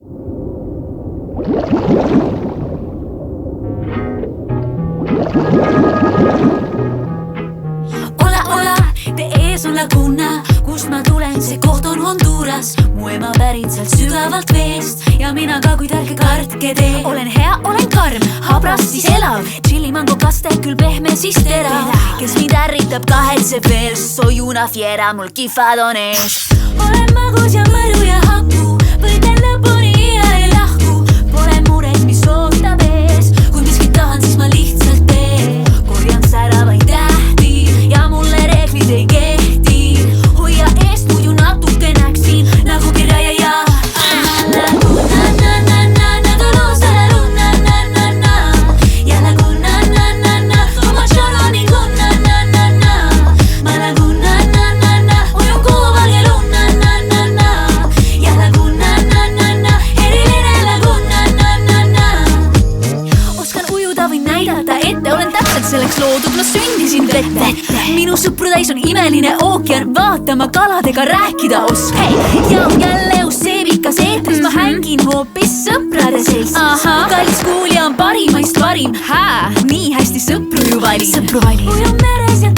Hola, te ees on laguna, kust ma tulen, see koht on Honduras. Mu ema pärit sealt sügavalt veest ja mina ka, kuid ärge kartke tee. Olen hea, olen karm, habrastis elav, chilimango kaste, küll pehme, siis terav. Kes mind ärritab, kahetseb veel, soy una fiera, mul kihvad on ees. Olen magus ja mõru ja haku, võidan lõpuni ja ei lahku. Pole muret, mis ootab ees, kui miskit tahan, siis ma lihtsalt teen. Korjan säravaid tähti ja mulle reeglid ei kehti. Hoia eest, muidu natuke näksin nagu piraja. Selleks loodud, ma sündisin vette. Minu sõpru täis on imeline ookean, vaatama kaladega rääkida osk. Ja jälle Eusebikas eetris ma hängin hoopis sõprade seis. Kallis kuulja on parimaist parim. Nii hästi sõpru ju valin. Uju meres ja